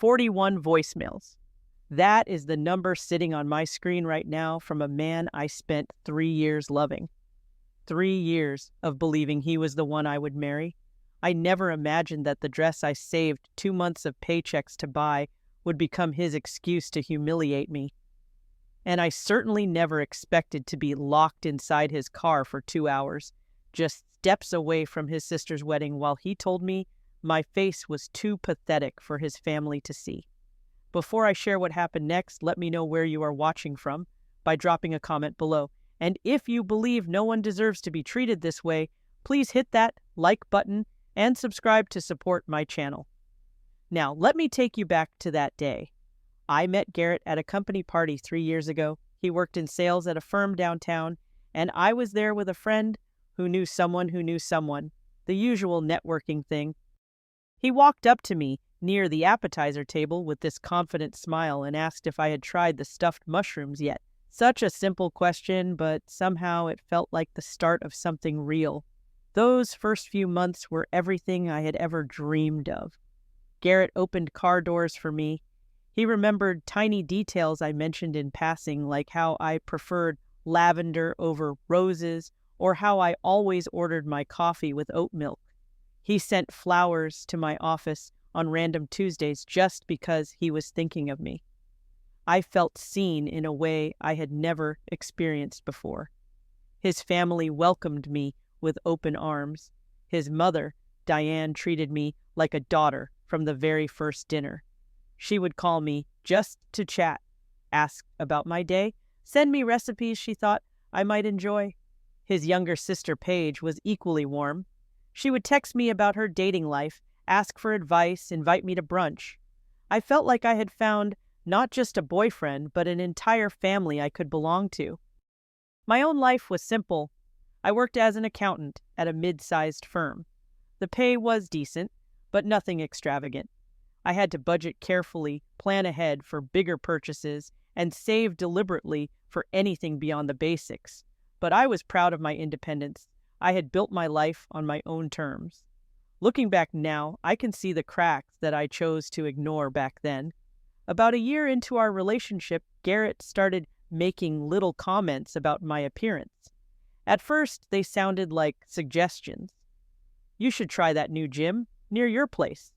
41 voicemails. That is the number sitting on my screen right now from a man I spent 3 years loving. 3 years of believing he was the one I would marry. I never imagined that the dress I saved 2 months of paychecks to buy would become his excuse to humiliate me. And I certainly never expected to be locked inside his car for 2 hours, just steps away from his sister's wedding while he told me my face was too pathetic for his family to see. Before I share what happened next, let me know where you are watching from by dropping a comment below. And if you believe no one deserves to be treated this way, please hit that like button and subscribe to support my channel. Now, let me take you back to that day. I met Garrett at a company party 3 years ago. He worked in sales at a firm downtown, and I was there with a friend who knew someone who knew someone, the usual networking thing. He walked up to me near the appetizer table with this confident smile and asked if I had tried the stuffed mushrooms yet. Such a simple question, but somehow it felt like the start of something real. Those first few months were everything I had ever dreamed of. Garrett opened car doors for me. He remembered tiny details I mentioned in passing, like how I preferred lavender over roses, or how I always ordered my coffee with oat milk. He sent flowers to my office on random Tuesdays just because he was thinking of me. I felt seen in a way I had never experienced before. His family welcomed me with open arms. His mother, Diane, treated me like a daughter from the very first dinner. She would call me just to chat, ask about my day, send me recipes she thought I might enjoy. His younger sister, Paige, was equally warm. She would text me about her dating life, ask for advice, invite me to brunch. I felt like I had found not just a boyfriend, but an entire family I could belong to. My own life was simple. I worked as an accountant at a mid-sized firm. The pay was decent, but nothing extravagant. I had to budget carefully, plan ahead for bigger purchases, and save deliberately for anything beyond the basics. But I was proud of my independence. I had built my life on my own terms. Looking back now, I can see the cracks that I chose to ignore back then. About a year into our relationship, Garrett started making little comments about my appearance. At first, they sounded like suggestions. You should try that new gym near your place.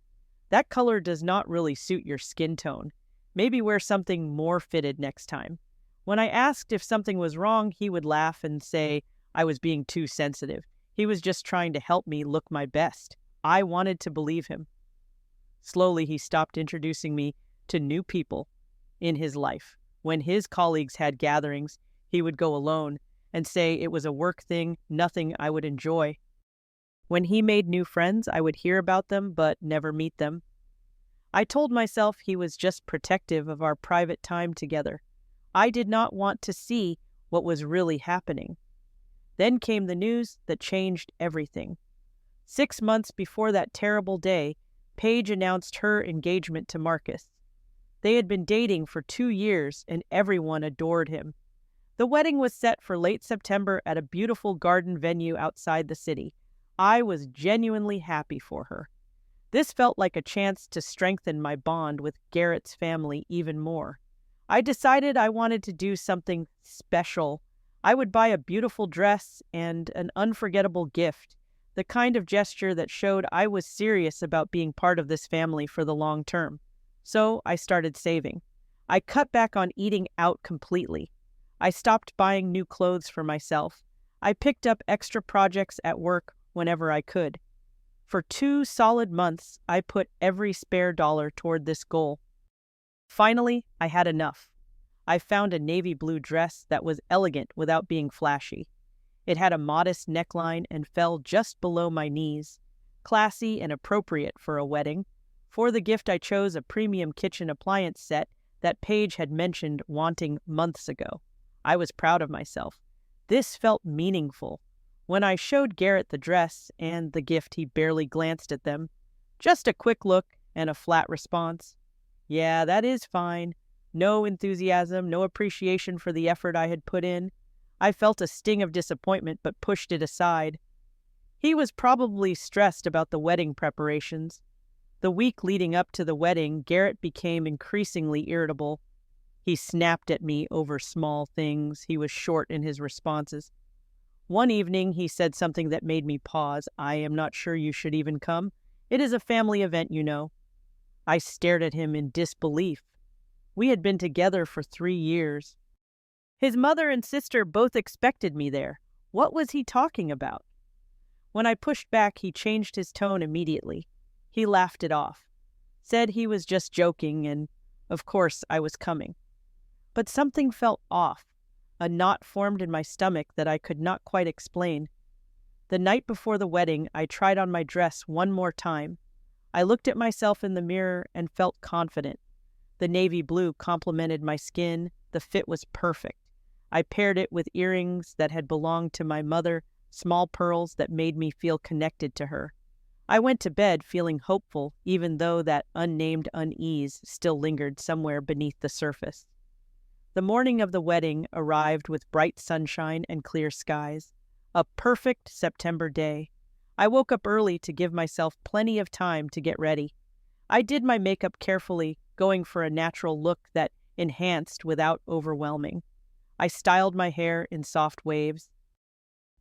That color does not really suit your skin tone. Maybe wear something more fitted next time. When I asked if something was wrong, he would laugh and say I was being too sensitive. He was just trying to help me look my best. I wanted to believe him. Slowly, he stopped introducing me to new people in his life. When his colleagues had gatherings, he would go alone and say it was a work thing, nothing I would enjoy. When he made new friends, I would hear about them but never meet them. I told myself he was just protective of our private time together. I did not want to see what was really happening. Then came the news that changed everything. 6 months before that terrible day, Paige announced her engagement to Marcus. They had been dating for 2 years, and everyone adored him. The wedding was set for late September at a beautiful garden venue outside the city. I was genuinely happy for her. This felt like a chance to strengthen my bond with Garrett's family even more. I decided I wanted to do something special. I would buy a beautiful dress and an unforgettable gift, the kind of gesture that showed I was serious about being part of this family for the long term. So I started saving. I cut back on eating out completely. I stopped buying new clothes for myself. I picked up extra projects at work whenever I could. For 2 solid months, I put every spare dollar toward this goal. Finally, I had enough. I found a navy blue dress that was elegant without being flashy. It had a modest neckline and fell just below my knees, classy and appropriate for a wedding. For the gift, I chose a premium kitchen appliance set that Paige had mentioned wanting months ago. I was proud of myself. This felt meaningful. When I showed Garrett the dress and the gift, he barely glanced at them. Just a quick look and a flat response. Yeah, that is fine. No enthusiasm, no appreciation for the effort I had put in. I felt a sting of disappointment but pushed it aside. He was probably stressed about the wedding preparations. The week leading up to the wedding, Garrett became increasingly irritable. He snapped at me over small things. He was short in his responses. One evening, he said something that made me pause. "I am not sure you should even come. It is a family event, you know." I stared at him in disbelief. We had been together for 3 years. His mother and sister both expected me there. What was he talking about? When I pushed back, he changed his tone immediately. He laughed it off, said he was just joking, and, of course, I was coming. But something felt off. A knot formed in my stomach that I could not quite explain. The night before the wedding, I tried on my dress one more time. I looked at myself in the mirror and felt confident. The navy blue complemented my skin. The fit was perfect. I paired it with earrings that had belonged to my mother, small pearls that made me feel connected to her. I went to bed feeling hopeful, even though that unnamed unease still lingered somewhere beneath the surface. The morning of the wedding arrived with bright sunshine and clear skies. A perfect September day. I woke up early to give myself plenty of time to get ready. I did my makeup carefully, going for a natural look that enhanced without overwhelming. I styled my hair in soft waves.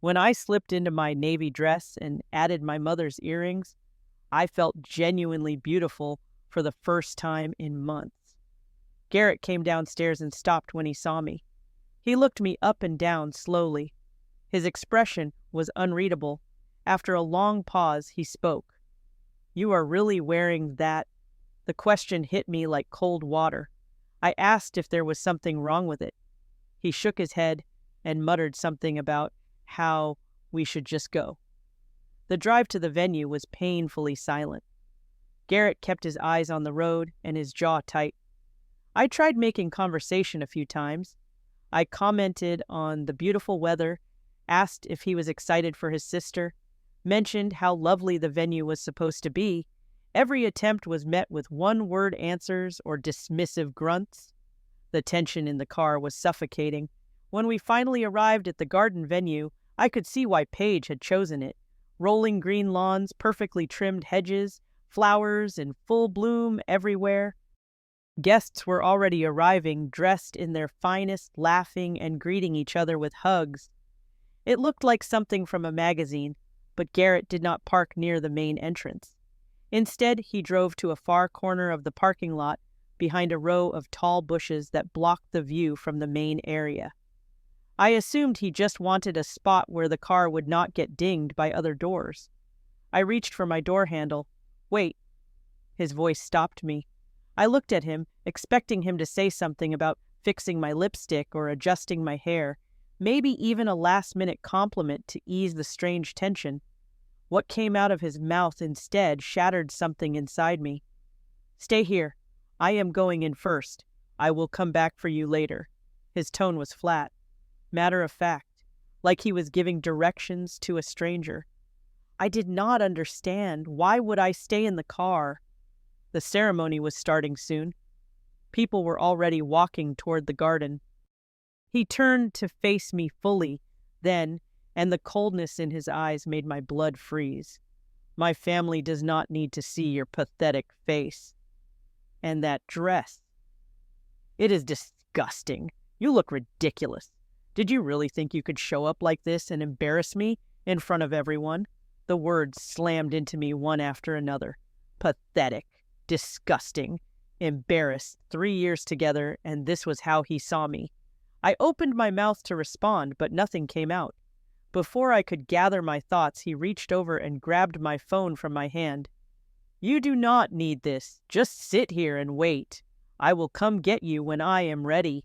When I slipped into my navy dress and added my mother's earrings, I felt genuinely beautiful for the first time in months. Garrett came downstairs and stopped when he saw me. He looked me up and down slowly. His expression was unreadable. After a long pause, he spoke. "You are really wearing that?" The question hit me like cold water. I asked if there was something wrong with it. He shook his head and muttered something about how we should just go. The drive to the venue was painfully silent. Garrett kept his eyes on the road and his jaw tight. I tried making conversation a few times. I commented on the beautiful weather, asked if he was excited for his sister, mentioned how lovely the venue was supposed to be. Every attempt was met with one-word answers or dismissive grunts. The tension in the car was suffocating. When we finally arrived at the garden venue, I could see why Paige had chosen it. Rolling green lawns, perfectly trimmed hedges, flowers in full bloom everywhere. Guests were already arriving, dressed in their finest, laughing and greeting each other with hugs. It looked like something from a magazine, but Garrett did not park near the main entrance. Instead, he drove to a far corner of the parking lot behind a row of tall bushes that blocked the view from the main area. I assumed he just wanted a spot where the car would not get dinged by other doors. I reached for my door handle. "Wait." His voice stopped me. I looked at him, expecting him to say something about fixing my lipstick or adjusting my hair, maybe even a last-minute compliment to ease the strange tension. What came out of his mouth instead shattered something inside me. "Stay here. I am going in first. I will come back for you later." His tone was flat, matter of fact, like he was giving directions to a stranger. I did not understand. Why would I stay in the car? The ceremony was starting soon. People were already walking toward the garden. He turned to face me fully, then, and the coldness in his eyes made my blood freeze. "My family does not need to see your pathetic face. And that dress. It is disgusting. You look ridiculous. Did you really think you could show up like this and embarrass me in front of everyone?" The words slammed into me one after another. Pathetic. Disgusting. Embarrassed. 3 years together, and this was how he saw me. I opened my mouth to respond, but nothing came out. Before I could gather my thoughts, he reached over and grabbed my phone from my hand. "You do not need this. Just sit here and wait. I will come get you when I am ready."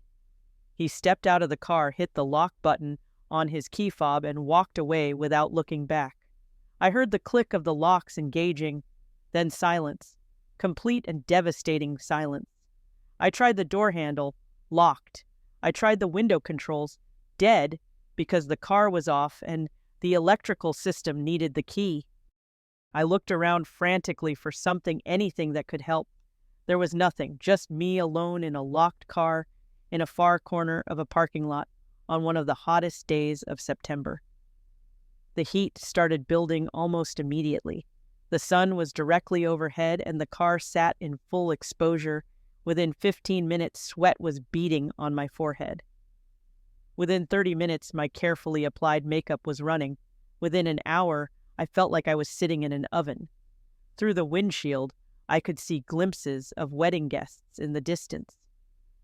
He stepped out of the car, hit the lock button on his key fob, and walked away without looking back. I heard the click of the locks engaging, then silence. Complete and devastating silence. I tried the door handle, locked. I tried the window controls, dead, because the car was off and the electrical system needed the key. I looked around frantically for something, anything that could help. There was nothing, just me alone in a locked car in a far corner of a parking lot on one of the hottest days of September. The heat started building almost immediately. The sun was directly overhead, and the car sat in full exposure. Within 15 minutes, sweat was beading on my forehead. Within 30 minutes, my carefully applied makeup was running. Within an hour, I felt like I was sitting in an oven. Through the windshield, I could see glimpses of wedding guests in the distance.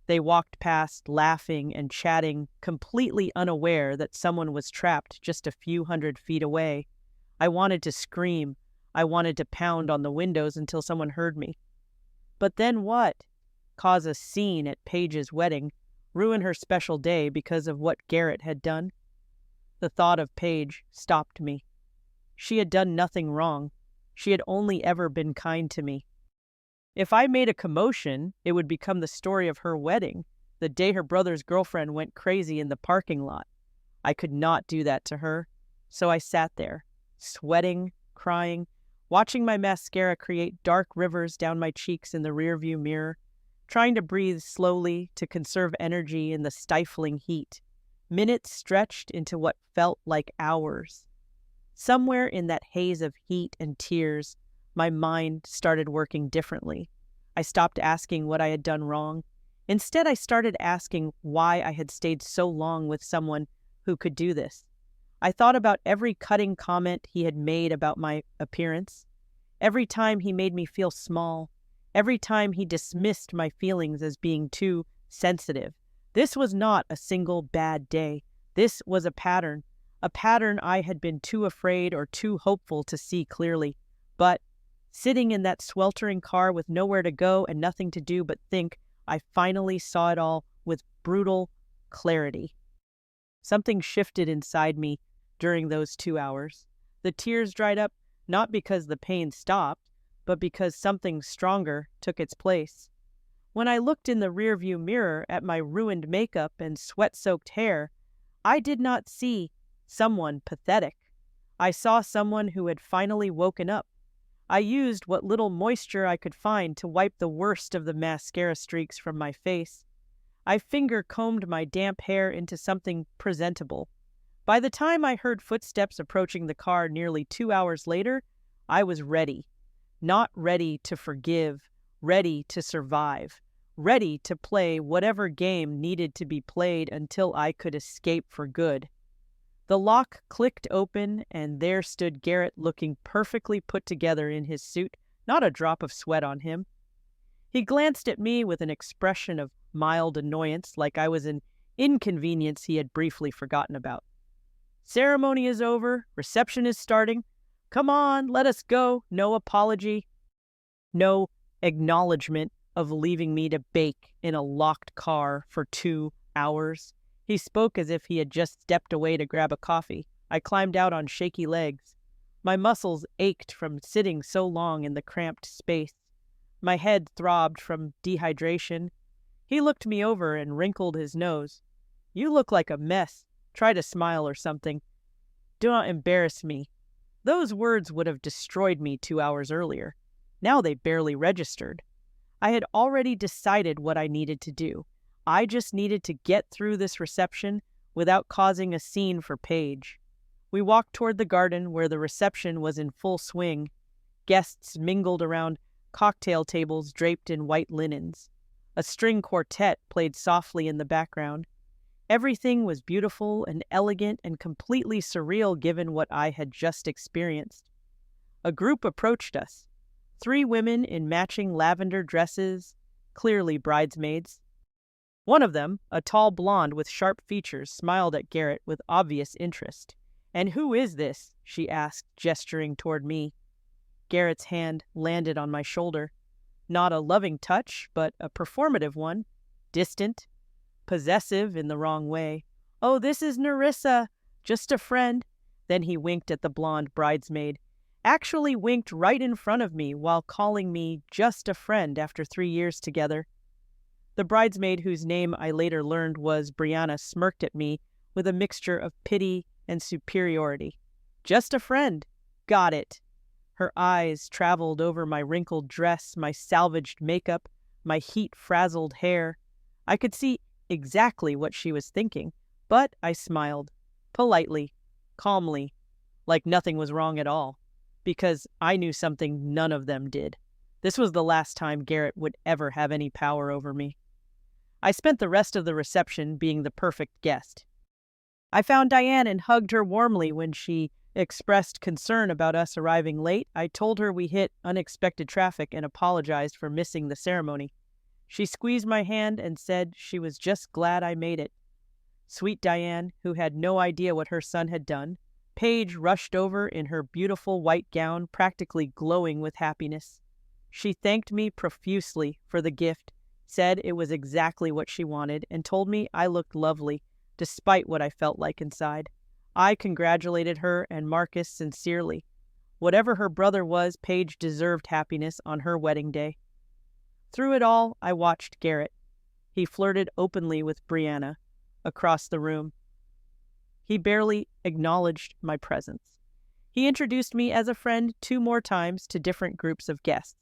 They walked past, laughing and chatting, completely unaware that someone was trapped just a few hundred feet away. I wanted to scream. I wanted to pound on the windows until someone heard me. But then what? Cause a scene at Paige's wedding, ruin her special day because of what Garrett had done? The thought of Paige stopped me. She had done nothing wrong. She had only ever been kind to me. If I made a commotion, it would become the story of her wedding, the day her brother's girlfriend went crazy in the parking lot. I could not do that to her, so I sat there, sweating, crying, watching my mascara create dark rivers down my cheeks in the rearview mirror, trying to breathe slowly to conserve energy in the stifling heat. Minutes stretched into what felt like hours. Somewhere in that haze of heat and tears, my mind started working differently. I stopped asking what I had done wrong. Instead, I started asking why I had stayed so long with someone who could do this. I thought about every cutting comment he had made about my appearance, every time he made me feel small, every time he dismissed my feelings as being too sensitive. This was not a single bad day. This was a pattern I had been too afraid or too hopeful to see clearly. But sitting in that sweltering car with nowhere to go and nothing to do but think, I finally saw it all with brutal clarity. Something shifted inside me during those 2 hours. The tears dried up, not because the pain stopped, but because something stronger took its place. When I looked in the rearview mirror at my ruined makeup and sweat-soaked hair, I did not see someone pathetic. I saw someone who had finally woken up. I used what little moisture I could find to wipe the worst of the mascara streaks from my face. I finger-combed my damp hair into something presentable. By the time I heard footsteps approaching the car nearly 2 hours later, I was ready. Not ready to forgive, ready to survive, ready to play whatever game needed to be played until I could escape for good. The lock clicked open, and there stood Garrett looking perfectly put together in his suit, not a drop of sweat on him. He glanced at me with an expression of mild annoyance, like I was an inconvenience he had briefly forgotten about. "Ceremony is over. Reception is starting. Come on, let us go. No apology. No acknowledgement of leaving me to bake in a locked car for 2 hours. He spoke as if he had just stepped away to grab a coffee. I climbed out on shaky legs. My muscles ached from sitting so long in the cramped space. My head throbbed from dehydration. He looked me over and wrinkled his nose. "You look like a mess. Try to smile or something. Do not embarrass me." Those words would have destroyed me 2 hours earlier. Now they barely registered. I had already decided what I needed to do. I just needed to get through this reception without causing a scene for Paige. We walked toward the garden where the reception was in full swing. Guests mingled around cocktail tables draped in white linens. A string quartet played softly in the background. Everything was beautiful and elegant and completely surreal given what I had just experienced. A group approached us. 3 women in matching lavender dresses, clearly bridesmaids. One of them, a tall blonde with sharp features, smiled at Garrett with obvious interest. "And who is this?" she asked, gesturing toward me. Garrett's hand landed on my shoulder. Not a loving touch, but a performative one. Distant, possessive in the wrong way. "Oh, this is Nerissa, just a friend." Then he winked at the blonde bridesmaid. Actually winked right in front of me while calling me just a friend after 3 years together. The bridesmaid, whose name I later learned was Brianna, smirked at me with a mixture of pity and superiority. "Just a friend. Got it." Her eyes traveled over my wrinkled dress, my salvaged makeup, my heat-frazzled hair. I could see exactly what she was thinking, but I smiled, politely, calmly, like nothing was wrong at all. because I knew something none of them did. This was the last time Garrett would ever have any power over me. I spent the rest of the reception being the perfect guest. I found Diane and hugged her warmly when she expressed concern about us arriving late. I told her we hit unexpected traffic and apologized for missing the ceremony. She squeezed my hand and said she was just glad I made it. Sweet Diane, who had no idea what her son had done, Paige rushed over in her beautiful white gown, practically glowing with happiness. She thanked me profusely for the gift, said it was exactly what she wanted, and told me I looked lovely, despite what I felt like inside. I congratulated her and Marcus sincerely. Whatever her brother was, Paige deserved happiness on her wedding day. Through it all, I watched Garrett. He flirted openly with Brianna across the room. He barely acknowledged my presence. He introduced me as a friend 2 more times to different groups of guests.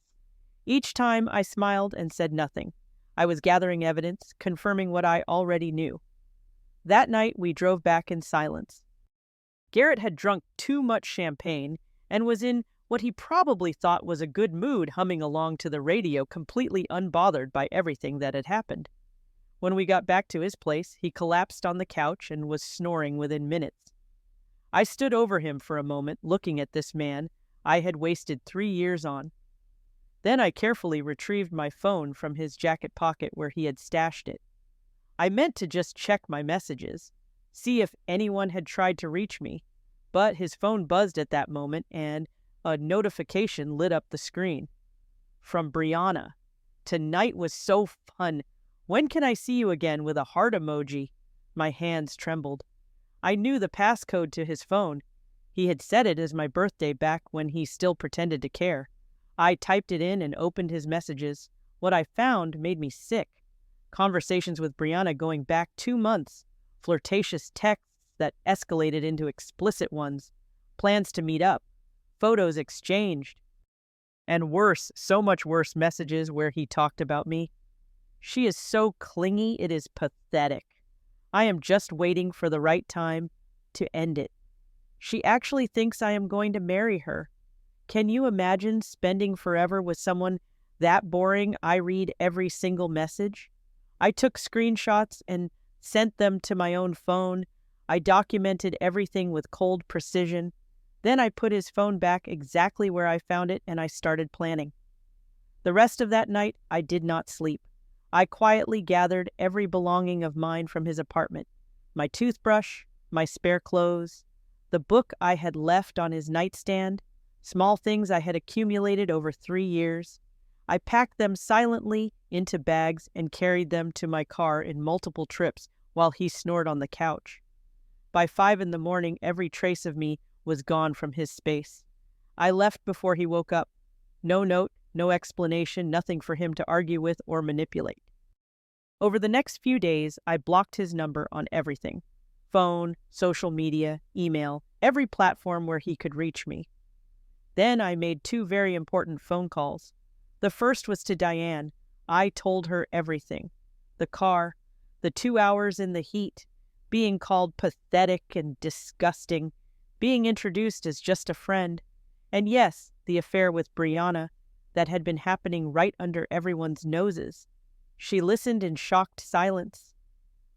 Each time I smiled and said nothing. I was gathering evidence, confirming what I already knew. That night, we drove back in silence. Garrett had drunk too much champagne and was in what he probably thought was a good mood, humming along to the radio, completely unbothered by everything that had happened. When we got back to his place, he collapsed on the couch and was snoring within minutes. I stood over him for a moment, looking at this man I had wasted 3 years on. Then I carefully retrieved my phone from his jacket pocket where he had stashed it. I meant to just check my messages, see if anyone had tried to reach me, but his phone buzzed at that moment and a notification lit up the screen. From Brianna. Tonight was so fun. When can I see you again, with a heart emoji? My hands trembled. I knew the passcode to his phone. He had set it as my birthday back when he still pretended to care. I typed it in and opened his messages. What I found made me sick. Conversations with Brianna going back 2 months. Flirtatious texts that escalated into explicit ones. Plans to meet up. Photos exchanged. And worse, so much worse, messages where he talked about me. She is so clingy, it is pathetic. I am just waiting for the right time to end it. She actually thinks I am going to marry her. Can you imagine spending forever with someone that boring? I read every single message. I took screenshots and sent them to my own phone. I documented everything with cold precision. Then I put his phone back exactly where I found it and I started planning. The rest of that night, I did not sleep. I quietly gathered every belonging of mine from his apartment. My toothbrush, my spare clothes, the book I had left on his nightstand, small things I had accumulated over 3 years. I packed them silently into bags and carried them to my car in multiple trips while he snored on the couch. By 5 in the morning, every trace of me was gone from his space. I left before he woke up. No note, no explanation, nothing for him to argue with or manipulate. Over the next few days, I blocked his number on everything. Phone, social media, email, every platform where he could reach me. Then I made 2 very important phone calls. The first was to Diane. I told her everything. The car, the 2 hours in the heat, being called pathetic and disgusting, being introduced as just a friend, and yes, the affair with Brianna that had been happening right under everyone's noses. She listened in shocked silence.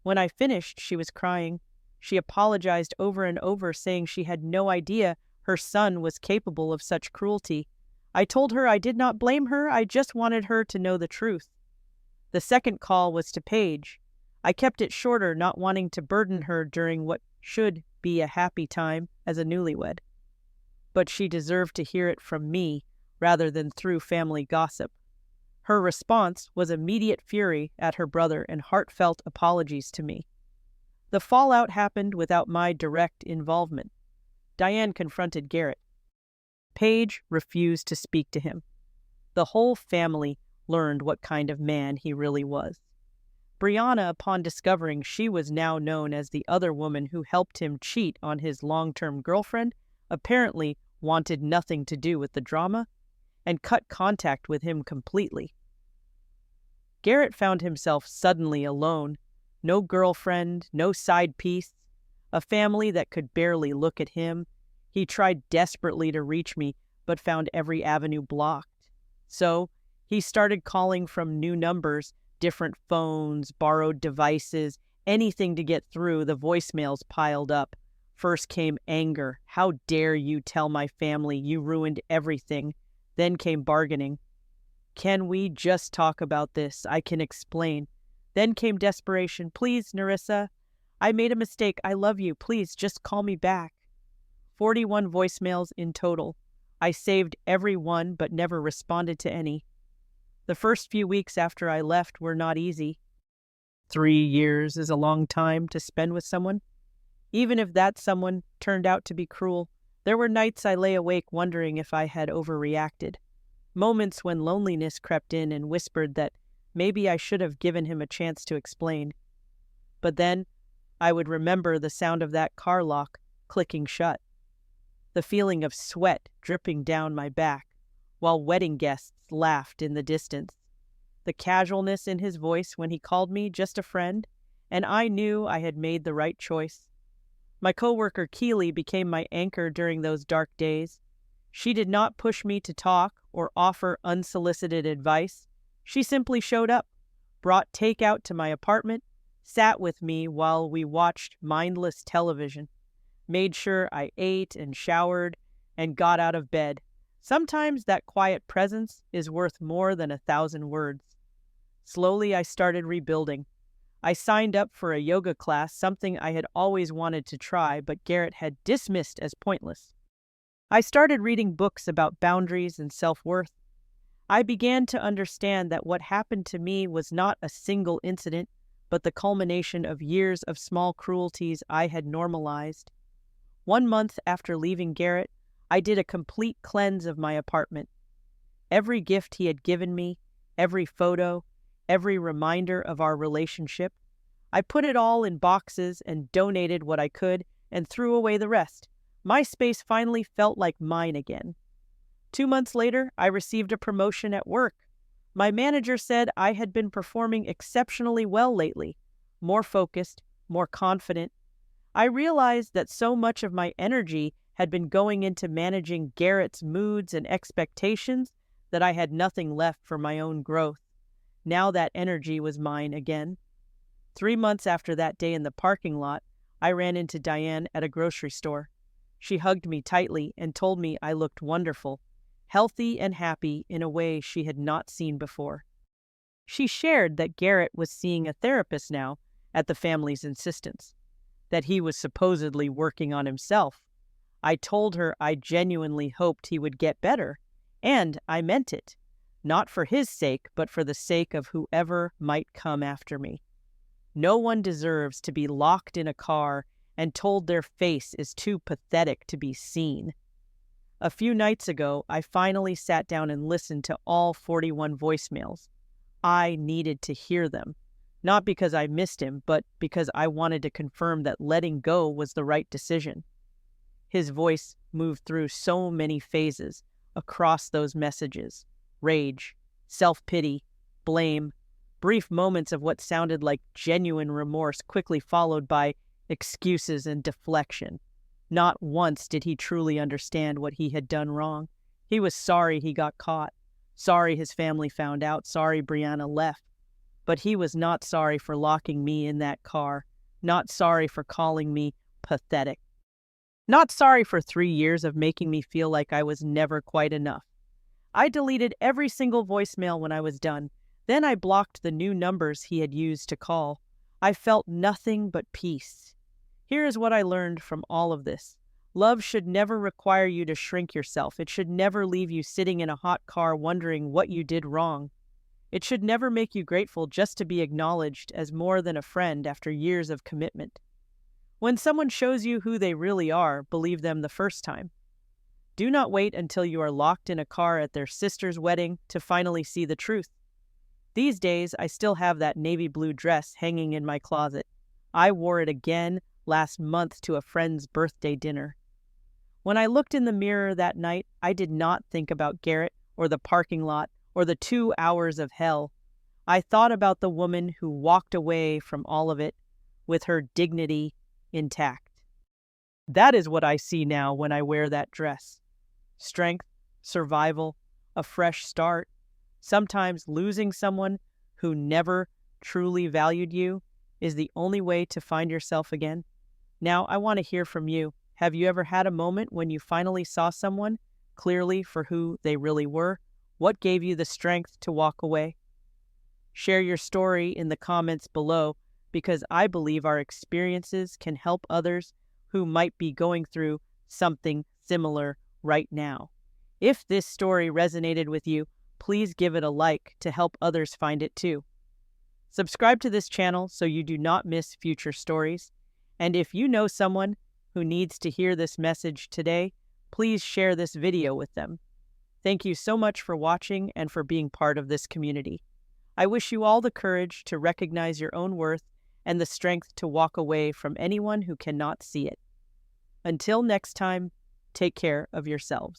When I finished, she was crying. She apologized over and over, saying she had no idea her son was capable of such cruelty. I told her I did not blame her, I just wanted her to know the truth. The second call was to Paige. I kept it shorter, not wanting to burden her during what should be a happy time as a newlywed. But she deserved to hear it from me rather than through family gossip. Her response was immediate fury at her brother and heartfelt apologies to me. The fallout happened without my direct involvement. Diane confronted Garrett. Paige refused to speak to him. The whole family learned what kind of man he really was. Brianna, upon discovering she was now known as the other woman who helped him cheat on his long-term girlfriend, apparently wanted nothing to do with the drama and cut contact with him completely. Garrett found himself suddenly alone. No girlfriend, no side piece, a family that could barely look at him. He tried desperately to reach me, but found every avenue blocked. So he started calling from new numbers, different phones, borrowed devices, anything to get through. The voicemails piled up. First came anger. How dare you tell my family you ruined everything? Then came bargaining. Can we just talk about this? I can explain. Then came desperation. Please, Narissa, I made a mistake. I love you. Please, just call me back. 41 voicemails in total. I saved every one, but never responded to any. The first few weeks after I left were not easy. 3 years is a long time to spend with someone. Even if that someone turned out to be cruel, there were nights I lay awake wondering if I had overreacted. Moments when loneliness crept in and whispered that maybe I should have given him a chance to explain. But then I would remember the sound of that car lock clicking shut, the feeling of sweat dripping down my back while wedding guests laughed in the distance, the casualness in his voice when he called me just a friend, and I knew I had made the right choice. My coworker Keely became my anchor during those dark days. She did not push me to talk or offer unsolicited advice. She simply showed up, brought takeout to my apartment, sat with me while we watched mindless television, made sure I ate and showered and got out of bed. Sometimes that quiet presence is worth more than 1,000 words. Slowly, I started rebuilding. I signed up for a yoga class, something I had always wanted to try, but Garrett had dismissed as pointless. I started reading books about boundaries and self-worth. I began to understand that what happened to me was not a single incident, but the culmination of years of small cruelties I had normalized. 1 month after leaving Garrett, I did a complete cleanse of my apartment. Every gift he had given me, every photo, every reminder of our relationship, I put it all in boxes and donated what I could and threw away the rest. My space finally felt like mine again. 2 months later, I received a promotion at work. My manager said I had been performing exceptionally well lately, more focused, more confident. I realized that so much of my energy had been going into managing Garrett's moods and expectations that I had nothing left for my own growth. Now that energy was mine again. 3 months after that day in the parking lot, I ran into Diane at a grocery store. She hugged me tightly and told me I looked wonderful, healthy and happy in a way she had not seen before. She shared that Garrett was seeing a therapist now at the family's insistence, that he was supposedly working on himself. I told her I genuinely hoped he would get better, and I meant it, not for his sake, but for the sake of whoever might come after me. No one deserves to be locked in a car and told their face is too pathetic to be seen. A few nights ago, I finally sat down and listened to all 41 voicemails. I needed to hear them, not because I missed him, but because I wanted to confirm that letting go was the right decision. His voice moved through so many phases across those messages: rage, self-pity, blame, brief moments of what sounded like genuine remorse, quickly followed by excuses and deflection. Not once did he truly understand what he had done wrong. He was sorry he got caught, sorry his family found out, sorry Brianna left. But he was not sorry for locking me in that car, not sorry for calling me pathetic, not sorry for 3 years of making me feel like I was never quite enough. I deleted every single voicemail when I was done. Then I blocked the new numbers he had used to call. I felt nothing but peace. Here is what I learned from all of this. Love should never require you to shrink yourself. It should never leave you sitting in a hot car wondering what you did wrong. It should never make you grateful just to be acknowledged as more than a friend after years of commitment. When someone shows you who they really are, believe them the first time. Do not wait until you are locked in a car at their sister's wedding to finally see the truth. These days, I still have that navy blue dress hanging in my closet. I wore it again last month to a friend's birthday dinner. When I looked in the mirror that night, I did not think about Garrett or the parking lot or the 2 hours of hell. I thought about the woman who walked away from all of it with her dignity intact. That is what I see now when I wear that dress. Strength, survival, a fresh start. Sometimes losing someone who never truly valued you is the only way to find yourself again. Now, I want to hear from you. Have you ever had a moment when you finally saw someone clearly for who they really were? What gave you the strength to walk away? Share your story in the comments below because I believe our experiences can help others who might be going through something similar right now. If this story resonated with you, please give it a like to help others find it too. Subscribe to this channel so you do not miss future stories. And if you know someone who needs to hear this message today, please share this video with them. Thank you so much for watching and for being part of this community. I wish you all the courage to recognize your own worth and the strength to walk away from anyone who cannot see it. Until next time, take care of yourselves.